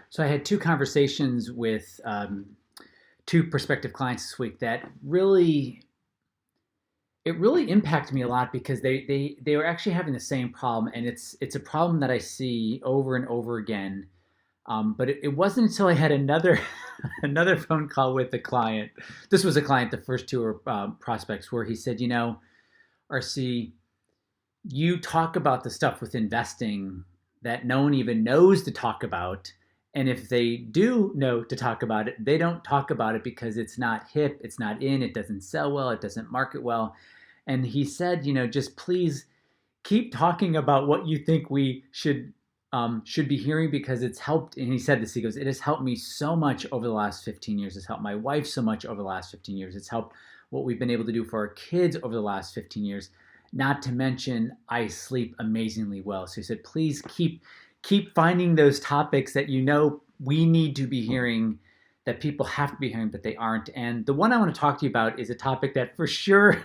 So I had two conversations with two prospective clients this week that really impacted me a lot because they were actually having the same problem, and it's a problem that I see over and over again. But it wasn't until I had another another phone call with the client. This was a client. The first two were prospects, where he said, RC, you talk about the stuff with investing that no one even knows to talk about. And if they do know to talk about it, they don't talk about it because it's not hip, it's not in, it doesn't sell well, it doesn't market well. And he said, just please keep talking about what you think we should be hearing, because it's helped. And he said this, he goes, it has helped me so much over the last 15 years. It's helped my wife so much over the last 15 years. It's helped what we've been able to do for our kids over the last 15 years. Not to mention, I sleep amazingly well. So he said, please keep finding those topics that we need to be hearing, that people have to be hearing, but they aren't. And the one I want to talk to you about is a topic that for sure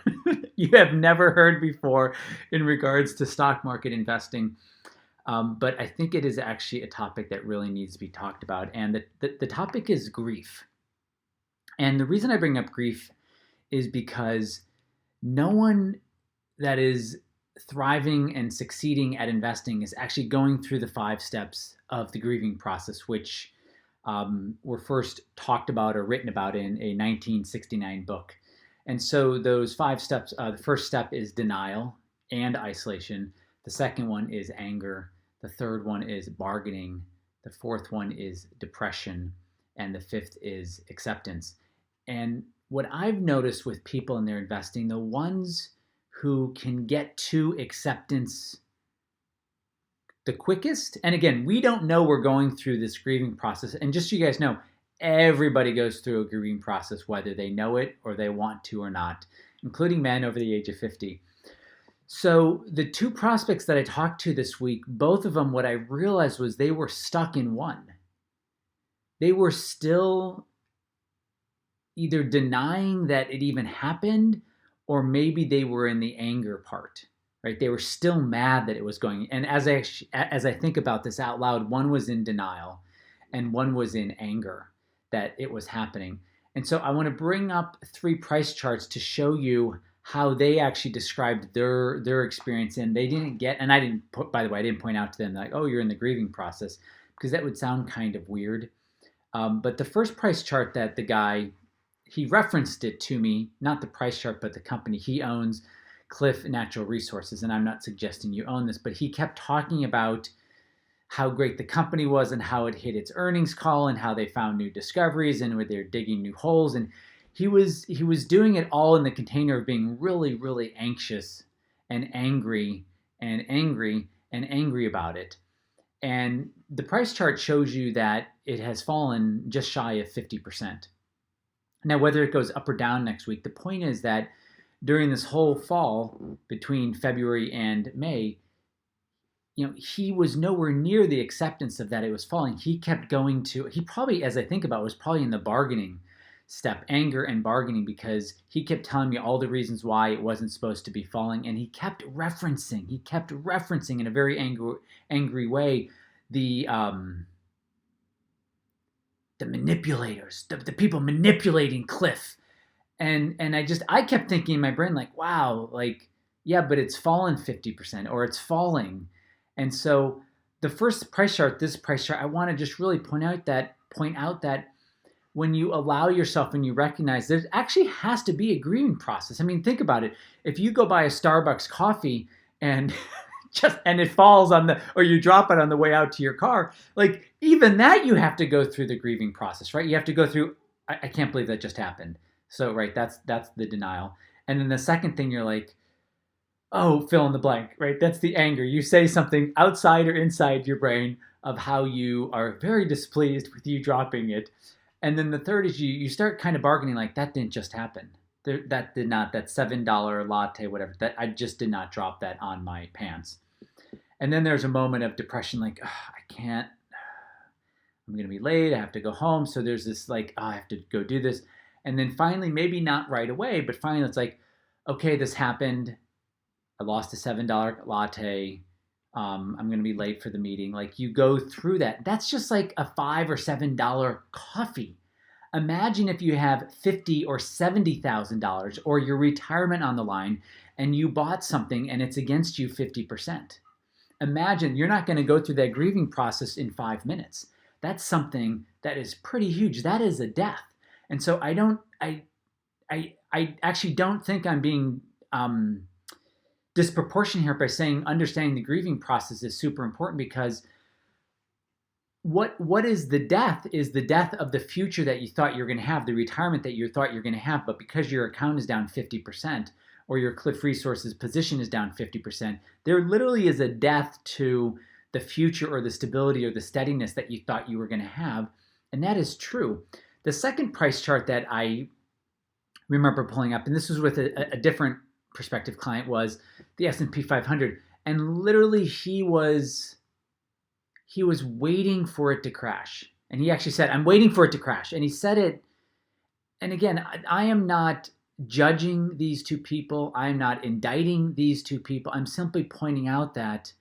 you have never heard before in regards to stock market investing. But I think it is actually a topic that really needs to be talked about. And the topic is grief. And the reason I bring up grief is because no one that is thriving and succeeding at investing is actually going through the 5 steps of the grieving process, which were first talked about or written about in a 1969 book. And so those 5 steps, the first step is denial and isolation. The second one is anger. The third one is bargaining. The fourth one is depression. And the fifth is acceptance. And what I've noticed with people in their investing, the ones who can get to acceptance the quickest, and again, we don't know we're going through this grieving process. And just so you guys know, everybody goes through a grieving process, whether they know it or they want to or not, including men over the age of 50. So the two prospects that I talked to this week, both of them, what I realized was they were stuck in one. They were still either denying that it even happened, or maybe they were in the anger part, right? They were still mad that it was going. And as I think about this out loud, one was in denial and one was in anger that it was happening. And so I want to bring up 3 price charts to show you how they actually described their experience. And they didn't get, and I didn't put, by the way, I didn't point out to them like, oh, you're in the grieving process, because that would sound kind of weird. But the first price chart that the guy, he referenced it to me, not the price chart, but the company he owns, Cliff Natural Resources. And I'm not suggesting you own this, but he kept talking about how great the company was and how it hit its earnings call and how they found new discoveries and where they're digging new holes. And he was doing it all in the container of being really, really anxious and angry about it. And the price chart shows you that it has fallen just shy of 50%. Now, whether it goes up or down next week, the point is that during this whole fall, between February and May, he was nowhere near the acceptance of that it was falling. He kept going to, he probably, as I think about it, was probably in the bargaining step, anger and bargaining, because he kept telling me all the reasons why it wasn't supposed to be falling. And he kept referencing in a very angry way the manipulators, the people manipulating Cliff. And I kept thinking in my brain, like, wow, like, yeah, but it's fallen 50% or it's falling. And so the first price chart, this price chart, I want to just really point out that when you allow yourself and you recognize there actually has to be a grieving process. I mean, think about it. If you go buy a Starbucks coffee and and it falls or you drop it on the way out to your car, like, even that you have to go through the grieving process, right? You have to go through, I can't believe that just happened. So, right, that's the denial. And then the second thing, you're like, oh, fill in the blank, right? That's the anger. You say something outside or inside your brain of how you are very displeased with you dropping it. And then the third is you start kind of bargaining, like, that didn't just happen. That did not, that $7 latte, whatever, that I just did not drop that on my pants. And then there's a moment of depression, like, oh, I can't, I'm going to be late, I have to go home. So there's this like, oh, I have to go do this. And then finally, maybe not right away, but finally it's like, okay, this happened. I lost a $7 latte. I'm going to be late for the meeting. Like you go through that. That's just like a $5 or $7 coffee. Imagine if you have $50 or $70,000 or your retirement on the line and you bought something and it's against you 50%. Imagine you're not going to go through that grieving process in 5 minutes. That's something that is pretty huge. That is a death. And so I actually don't think I'm being disproportionate here by saying understanding the grieving process is super important, because what is the death is the death of the future that you thought you're going to have, the retirement that you thought you're going to have, but because your account is down 50% or your Cliff Resources position is down 50%, there literally is a death to the future or the stability or the steadiness that you thought you were going to have. And that is true. The second price chart that I remember pulling up, and this was with a different prospective client, was the S&P 500. And literally he was waiting for it to crash. And he actually said, I'm waiting for it to crash. And he said it, and again, I am not judging these two people. I am not indicting these two people. I'm simply pointing out that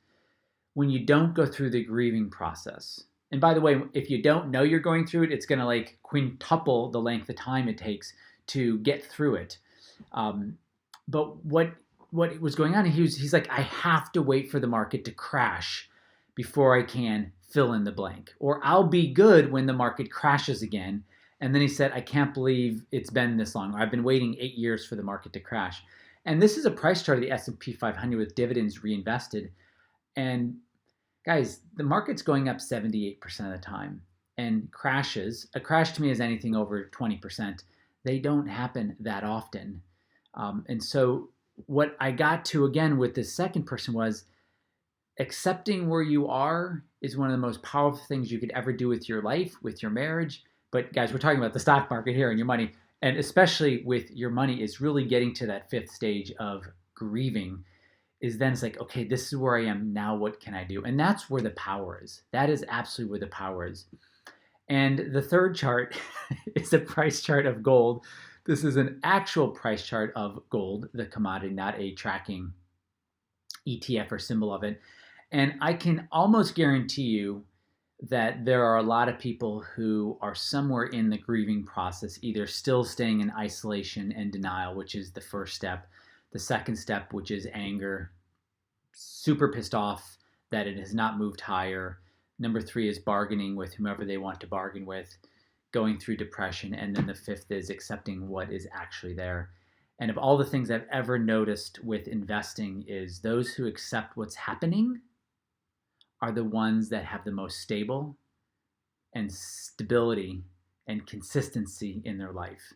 when you don't go through the grieving process, and by the way, if you don't know you're going through it, it's going to like quintuple the length of time it takes to get through it. But what was going on, he's like, I have to wait for the market to crash before I can fill in the blank, or I'll be good when the market crashes again. And then he said, I can't believe it's been this long. I've been waiting 8 years for the market to crash. And this is a price chart of the S&P 500 with dividends reinvested. And guys, the market's going up 78% of the time. And crashes, a crash to me is anything over 20%. They don't happen that often. And so what I got to again with this second person was, accepting where you are is one of the most powerful things you could ever do with your life, with your marriage. But guys, we're talking about the stock market here and your money. And especially with your money is really getting to that fifth stage of grieving, is then it's like, okay, this is where I am now. What can I do? And that's where the power is. That is absolutely where the power is. And the third chart is a price chart of gold. This is an actual price chart of gold, the commodity, not a tracking ETF or symbol of it. And I can almost guarantee you that there are a lot of people who are somewhere in the grieving process, either still staying in isolation and denial, which is the first step. The second step, which is anger, super pissed off that it has not moved higher. Number 3 is bargaining with whomever they want to bargain with, going through depression. And then the fifth is accepting what is actually there. And of all the things I've ever noticed with investing is those who accept what's happening are the ones that have the most stable and stability and consistency in their life.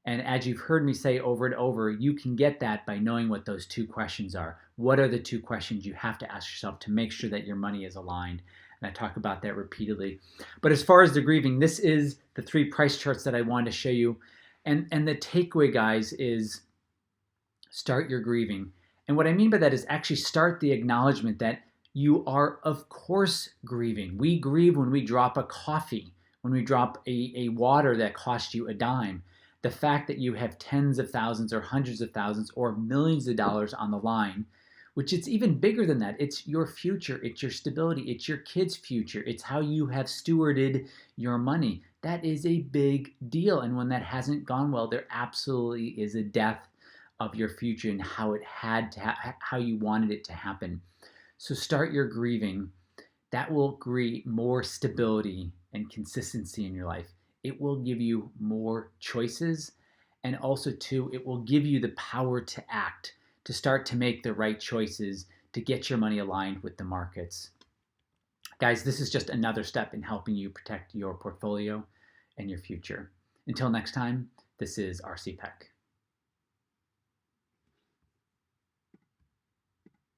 And as you've heard me say over and over, you can get that by knowing what those two questions are. What are the two questions you have to ask yourself to make sure that your money is aligned? And I talk about that repeatedly. But as far as the grieving, this is the 3 price charts that I wanted to show you. And the takeaway, guys, is start your grieving. And what I mean by that is actually start the acknowledgement that you are, of course, grieving. We grieve when we drop a coffee, when we drop a water that cost you a dime. The fact that you have tens of thousands or hundreds of thousands or millions of dollars on the line, which it's even bigger than that. It's your future. It's your stability. It's your kids' future. It's how you have stewarded your money. That is a big deal. And when that hasn't gone well, there absolutely is a death of your future and how it had to how you wanted it to happen. So start your grieving. That will create more stability and consistency in your life. It will give you more choices. And also, too, it will give you the power to act, to start to make the right choices, to get your money aligned with the markets. Guys, this is just another step in helping you protect your portfolio and your future. Until next time, this is RC Peck.